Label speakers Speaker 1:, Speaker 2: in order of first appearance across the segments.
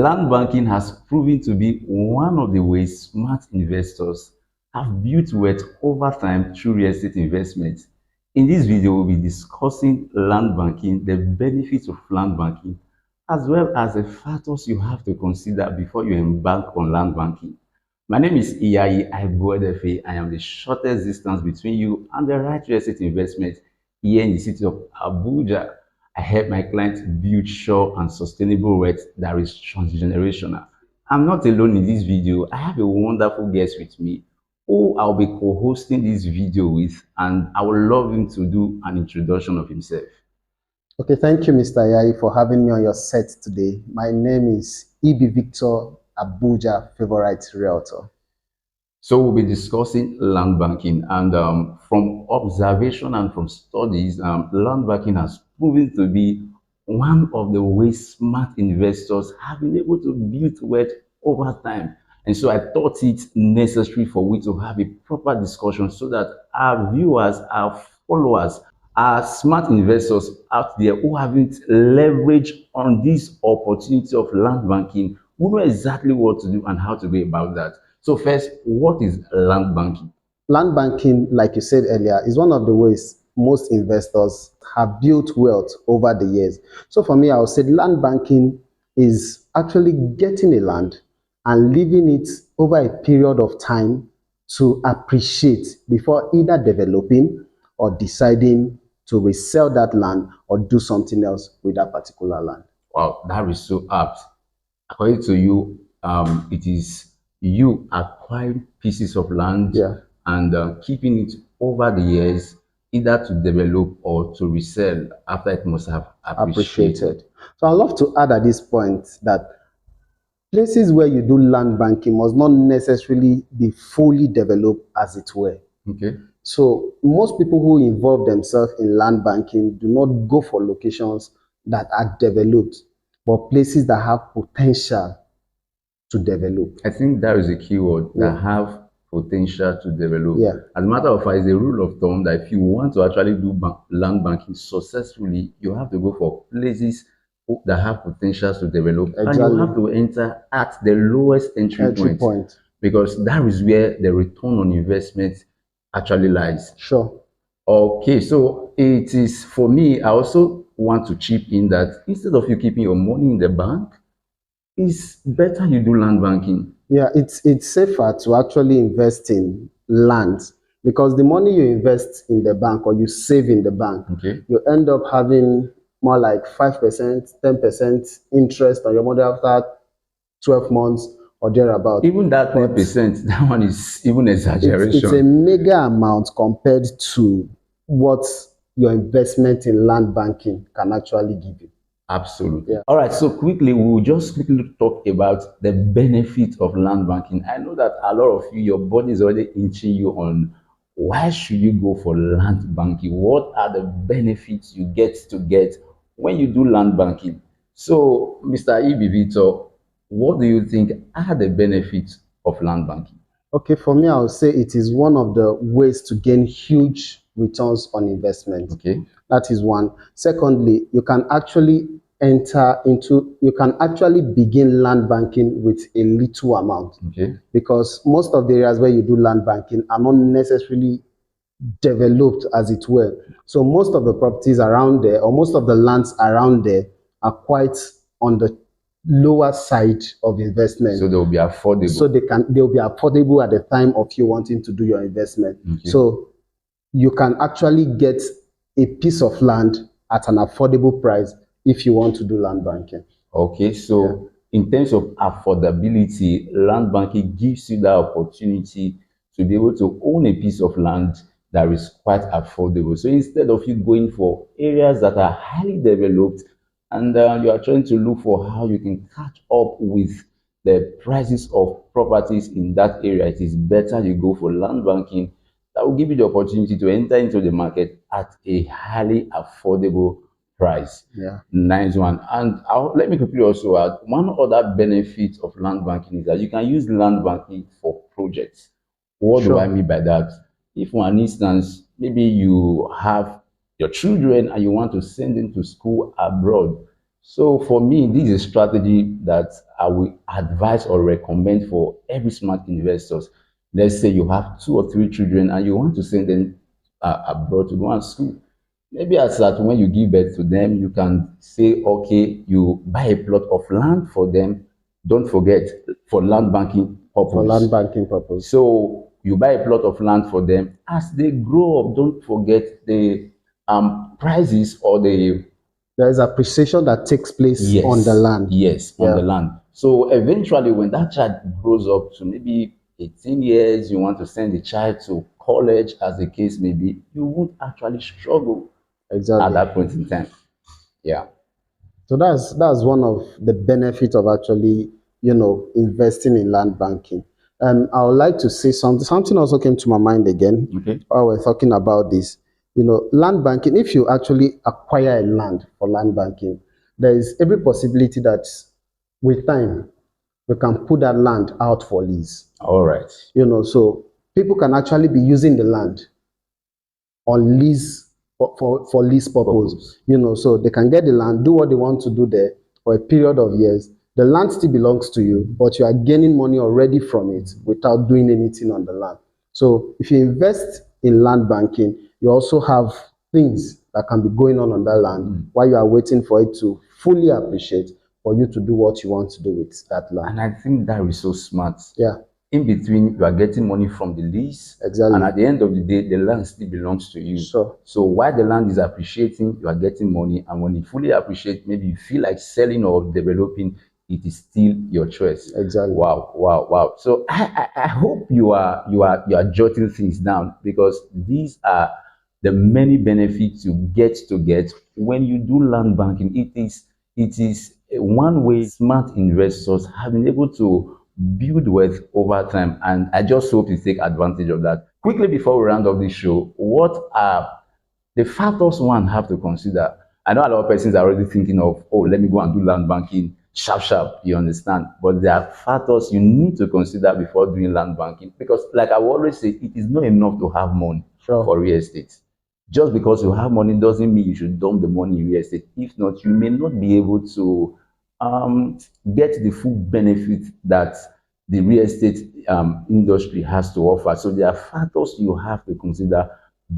Speaker 1: Land banking has proven to be one of the ways smart investors have built wealth over time through real estate investments. In this video, we'll be discussing land banking, the benefits of land banking, as well as the factors you have to consider before you embark on land banking. My name is Iyayi Aibuedefe. I am the shortest distance between you and the right real estate investment here in the city of Abuja. I help my clients build sure and sustainable wealth that is transgenerational. I'm not alone in this video. I have a wonderful guest with me who I'll be co-hosting this video with, and I would love him to do an introduction of himself.
Speaker 2: Okay, thank you, Mr. Iyayi, for having me on your set today. My name is Victor Abuja, favorite realtor.
Speaker 1: So we'll be discussing land banking, and from observation and from studies, land banking has proven to be one of the ways smart investors have been able to build wealth over time. And so I thought it necessary for we to have a proper discussion so that our viewers, our followers, our smart investors out there who haven't leveraged on this opportunity of land banking will know exactly what to do and how to go about that. So first, what is land banking?
Speaker 2: Land banking, like you said earlier, is one of the ways most investors have built wealth over the years. So for me, I would say land banking is actually getting a land and leaving it over a period of time to appreciate before either developing or deciding to resell that land or do something else with that particular land.
Speaker 1: Wow, that is so apt. According to you, it is you acquiring pieces of land and keeping it over the years, either to develop or to resell after it must have appreciated.
Speaker 2: So I'd love to add at this point that places where you do land banking must not necessarily be fully developed, as it were.
Speaker 1: Okay.
Speaker 2: So most people who involve themselves in land banking do not go for locations that are developed, but places that have potential to develop.
Speaker 1: I think that is a key word, that have potential to develop. As a matter of fact, it's a rule of thumb that if you want to actually do land banking successfully, you have to go for places that have potential to develop. And you have to enter at the lowest entry point, because that is where the return on investment actually lies.
Speaker 2: Sure.
Speaker 1: Okay, so it is, for me, I also want to chip in that instead of you keeping your money in the bank, it's better you do land banking.
Speaker 2: Yeah, it's safer to actually invest in land, because the money you invest in the bank or you save in the bank, you end up having more like 5%, 10% interest on your money after 12 months or thereabout.
Speaker 1: Even that 10%, that one is even exaggeration.
Speaker 2: It's a mega amount compared to what your investment in land banking can actually give you.
Speaker 1: Absolutely. All right, so quickly, we'll just quickly talk about the benefit of land banking. I know that a lot of you, your body is already inching you on why should you go for land banking? What are the benefits you get when you do land banking? So, Mr. Victor, what do you think are the benefits of land banking?
Speaker 2: Okay, for me, I would say it is one of the ways to gain huge returns on investment.
Speaker 1: Okay.
Speaker 2: That is one. Secondly, you can actually begin land banking with a little amount.
Speaker 1: Okay.
Speaker 2: Because most of the areas where you do land banking are not necessarily developed, as it were. So most of the properties around there, or most of the lands around there, are quite on the lower side of investment.
Speaker 1: So they'll be affordable.
Speaker 2: So they'll be affordable at the time of you wanting to do your investment.
Speaker 1: Okay.
Speaker 2: So you can actually get a piece of land at an affordable price if you want to do land banking.
Speaker 1: Okay, so in terms of affordability, land banking gives you that opportunity to be able to own a piece of land that is quite affordable. So instead of you going for areas that are highly developed and you are trying to look for how you can catch up with the prices of properties in that area, it is better you go for land banking. That will give you the opportunity to enter into the market at a highly affordable price.
Speaker 2: Yeah.
Speaker 1: Nice one. And let me quickly also add, one other benefit of land banking is that you can use land banking for projects. What do I mean by that? If, for an instance, maybe you have your children and you want to send them to school abroad, So for me, this is a strategy that I will advise or recommend for every smart investors. Let's say you have 2 or 3 children and you want to send them abroad to go and school. Maybe as that when you give birth to them, you can say, okay, you buy a plot of land for them. Don't forget, for land banking
Speaker 2: For land
Speaker 1: purpose.
Speaker 2: banking purpose.
Speaker 1: So you buy a plot of land for them. As they grow up, don't forget the prices or the
Speaker 2: There is appreciation that takes place on the
Speaker 1: yes,
Speaker 2: land.
Speaker 1: yes, on
Speaker 2: Yeah,
Speaker 1: the land. So eventually, when that child grows up to maybe 18 years, you want to send the child to college, as the case may be, you won't actually struggle at
Speaker 2: exactly.
Speaker 1: that point in time. Yeah.
Speaker 2: So that's one of the benefits of actually, investing in land banking. I would like to say something. Something also came to my mind again
Speaker 1: Okay.
Speaker 2: while we're talking about this. Land banking. If you actually acquire a land for land banking, there is every possibility that with time we can put that land out for lease.
Speaker 1: All right.
Speaker 2: So people can actually be using the land on lease for lease purpose.
Speaker 1: Purpose.
Speaker 2: So they can get the land, do what they want to do there for a period of years. The land still belongs to you, but you are gaining money already from it without doing anything on the land. So if you invest in land banking, you also have things that can be going on that land while you are waiting for it to fully appreciate for you to do what you want to do with that land.
Speaker 1: And I think that is so smart.
Speaker 2: Yeah,
Speaker 1: In between, you are getting money from the lease,
Speaker 2: exactly.
Speaker 1: and at the end of the day, the land still belongs to you.
Speaker 2: Sure.
Speaker 1: So while the land is appreciating, you are getting money, and when you fully appreciate, maybe you feel like selling or developing, it is still your choice.
Speaker 2: Exactly.
Speaker 1: Wow, wow, wow. So I hope you are jotting things down, because these are the many benefits you get when you do land banking. It is one way smart investors have been able to build wealth over time, and I just hope you take advantage of that. Quickly, before we round up this show, what are the factors one have to consider? I know a lot of persons are already thinking of, oh, let me go and do land banking sharp sharp, you understand, but there are factors you need to consider before doing land banking, because like I will always say, it is not enough to have money
Speaker 2: Sure.
Speaker 1: for real estate. Just because you have money doesn't mean you should dump the money in real estate. If not, you may not be able to get the full benefit that the real estate industry has to offer. So there are factors you have to consider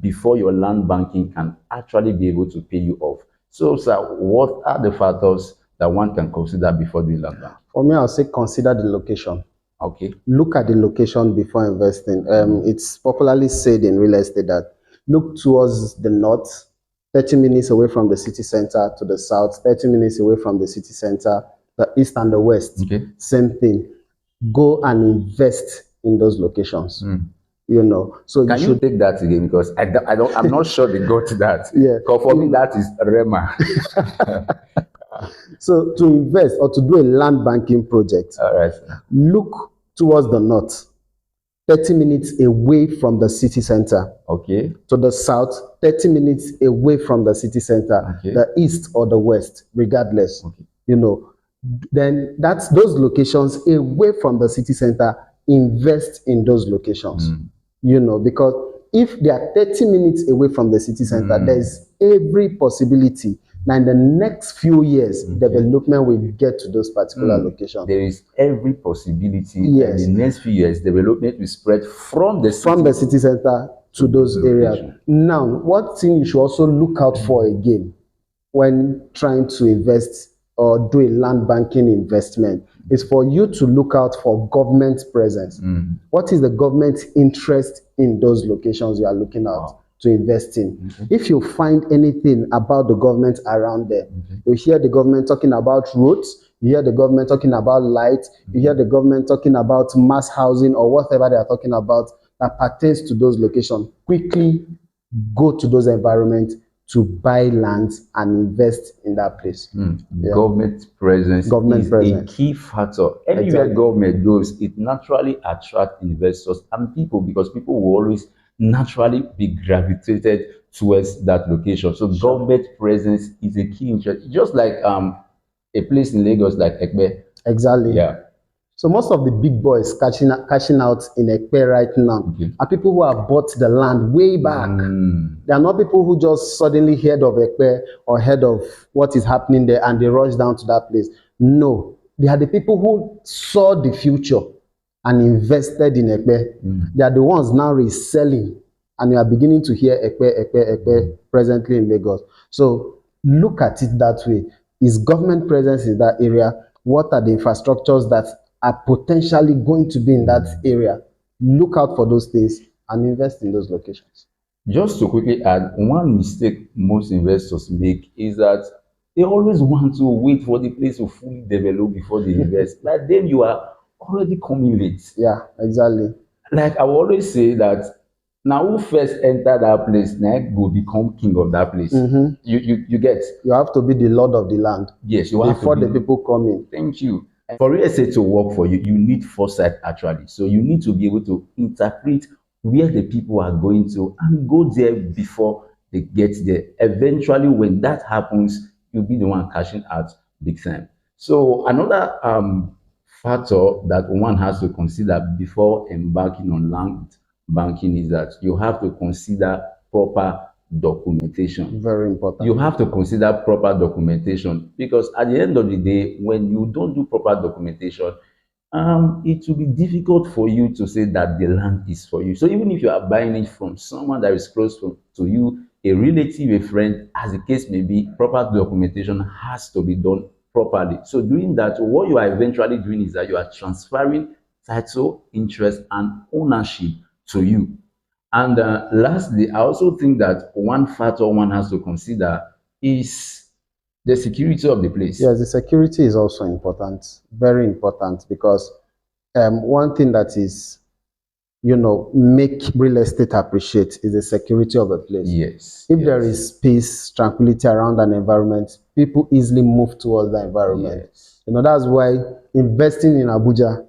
Speaker 1: before your land banking can actually be able to pay you off. So, sir, what are the factors that one can consider before doing land banking?
Speaker 2: For me, I'll say consider the location.
Speaker 1: Okay.
Speaker 2: Look at the location before investing. It's popularly said in real estate that look towards the north, 30 minutes away from the city center, to the south, 30 minutes away from the city center, the east and the west.
Speaker 1: Okay.
Speaker 2: Same thing. Go and invest in those locations. So
Speaker 1: Can you take that again? Because I'm not sure they got that.
Speaker 2: Yeah.
Speaker 1: Because for me, that is Rema.
Speaker 2: So to invest or to do a land banking project,
Speaker 1: All right.
Speaker 2: look towards the north, 30 minutes away from the city center.
Speaker 1: Okay.
Speaker 2: To the south, 30 minutes away from the city center.
Speaker 1: Okay.
Speaker 2: The east or the west, regardless.
Speaker 1: Okay.
Speaker 2: Then that's those locations away from the city center. Invest in those locations. Because if they are 30 minutes away from the city center, there's every possibility that in the next few years, development will get to those particular locations.
Speaker 1: There is every possibility
Speaker 2: Yes.
Speaker 1: in the next few years, development will spread from the
Speaker 2: city center to those areas. Now, what thing you should also look out for again when trying to invest or do a land banking investment is for you to look out for government presence. What is the government interest in those locations you are looking at to invest in? If you find anything about the government around there, you hear the government talking about roads, you hear the government talking about lights, you hear the government talking about mass housing or whatever they are talking about that pertains to those locations, quickly go to those environments to buy lands and invest in that place.
Speaker 1: Government presence is a key factor. Anywhere government goes, it naturally attracts investors and people, because people will always naturally be gravitated towards that location. So government presence is a key interest. Just like a place in Lagos like Ekpe.
Speaker 2: Exactly.
Speaker 1: Yeah.
Speaker 2: So most of the big boys cashing out in Ekpe right now
Speaker 1: Okay.
Speaker 2: are people who have bought the land way back. They are not people who just suddenly heard of Ekpe or heard of what is happening there and they rush down to that place. No, they are the people who saw the future and invested in Ekpe. They are the ones now reselling, and you are beginning to hear Ekpe presently in Lagos. So look at it that way. Is government presence in that area? What are the infrastructures that are potentially going to be in that area? Look out for those things and invest in those locations.
Speaker 1: Just to quickly add, one mistake most investors make is that they always want to wait for the place to fully develop before they invest. But then you are already coming late.
Speaker 2: Yeah, exactly.
Speaker 1: Like I will always say that now who first enter that place, now go become king of that place. You get?
Speaker 2: You have to be the lord of the land.
Speaker 1: Yes, you have to
Speaker 2: before
Speaker 1: be.
Speaker 2: the people come in.
Speaker 1: Thank you. And for real estate to work for you, you need foresight actually. So you need to be able to interpret where the people are going to and go there before they get there. Eventually, when that happens, you'll be the one cashing out big time. So another factor that one has to consider before embarking on land banking is that you have to consider proper documentation.
Speaker 2: Very important.
Speaker 1: You have to consider proper documentation because at the end of the day, when you don't do proper documentation, it will be difficult for you to say that the land is for you. So even if you are buying it from someone that is close to you, a relative, a friend, as the case may be, proper documentation has to be done properly. So doing that, what you are eventually doing is that you are transferring title, interest, and ownership to you. And lastly, I also think that one factor one has to consider is the security of the place.
Speaker 2: Yes, the security is also important, very important, because one thing that is, make real estate appreciate is the security of a place.
Speaker 1: Yes.
Speaker 2: If there is peace, tranquility around an environment, people easily move towards the environment.
Speaker 1: Yes.
Speaker 2: That's why investing in Abuja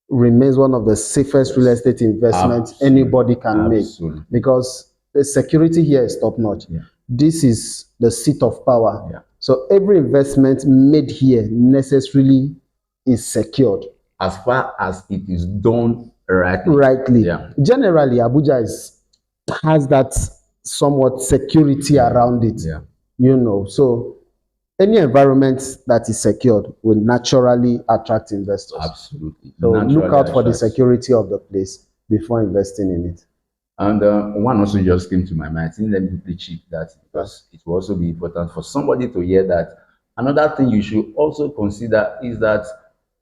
Speaker 2: remains one of the safest real estate investments anybody can make, because the security here is top notch.
Speaker 1: Yeah.
Speaker 2: This is the seat of power.
Speaker 1: Yeah.
Speaker 2: So every investment made here necessarily is secured.
Speaker 1: As far as it is done rightly.
Speaker 2: Rightly.
Speaker 1: Yeah.
Speaker 2: Generally, Abuja has that somewhat security around it.
Speaker 1: Yeah.
Speaker 2: So any environment that is secured will naturally attract investors.
Speaker 1: Absolutely.
Speaker 2: So
Speaker 1: naturally
Speaker 2: look out for the
Speaker 1: attracts.
Speaker 2: security of the place before investing in it.
Speaker 1: And one also just came to my mind. I think let me quickly check that because it will also be important for somebody to hear that. Another thing you should also consider is that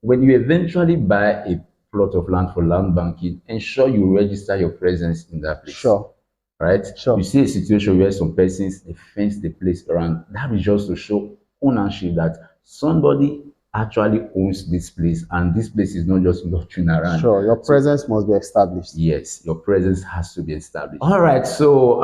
Speaker 1: when you eventually buy a plot of land for land banking, ensure you register your presence in that place.
Speaker 2: Sure.
Speaker 1: Right?
Speaker 2: Sure.
Speaker 1: You see a situation where some persons they fence the place around. That is just to show ownership that somebody actually owns this place and this place is not just loitering around.
Speaker 2: Sure, your presence must be established.
Speaker 1: Yes, your presence has to be established. All right, so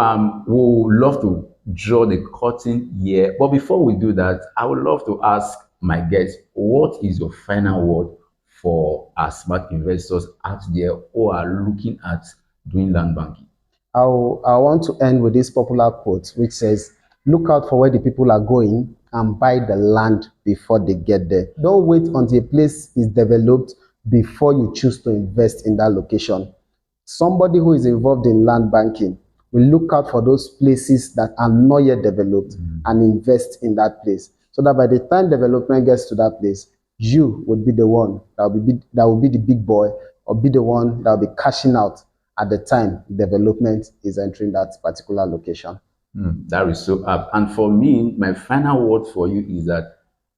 Speaker 1: we'll love to draw the curtain here. But before we do that, I would love to ask my guests, what is your final word for our smart investors out there who are looking at doing land banking?
Speaker 2: I want to end with this popular quote, which says, look out for where the people are going and buy the land before they get there. Don't wait until a place is developed before you choose to invest in that location. Somebody who is involved in land banking will look out for those places that are not yet developed and invest in that place, so that by the time development gets to that place, you would be the one that will be the big boy, or be the one that will be cashing out at the time development is entering that particular location.
Speaker 1: That is so apt. And for me, my final word for you is that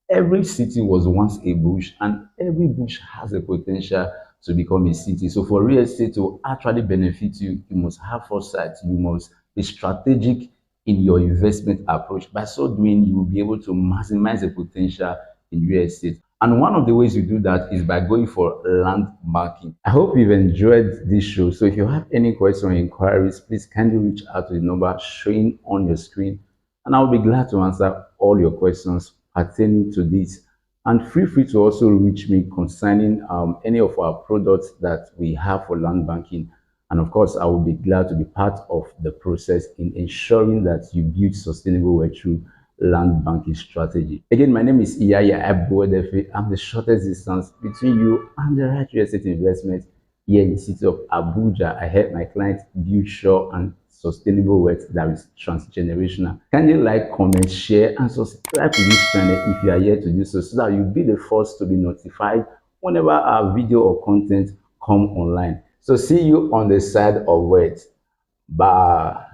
Speaker 1: every city was once a bush, and every bush has a potential to become a city. So for real estate to actually benefit you, you must have foresight. You must be strategic in your investment approach. By so doing, you will be able to maximize the potential in real estate. And one of the ways you do that is by going for land banking. I hope you've enjoyed this show. So if you have any questions or inquiries, please kindly reach out to the number showing on your screen, and I'll be glad to answer all your questions pertaining to this. And feel free to also reach me concerning any of our products that we have for land banking. And of course, I will be glad to be part of the process in ensuring that you build sustainable wealth through land banking strategy. Again, my name is Iyayi Aibuedefe. I'm the shortest distance between you and the right real estate investment here in the city of Abuja. I help my clients build sure and sustainable wealth that is transgenerational. Kindly like, comment, share, and subscribe to this channel if you are here to do so, so that you'll be the first to be notified whenever our video or content come online. So see you on the side of wealth. Bye.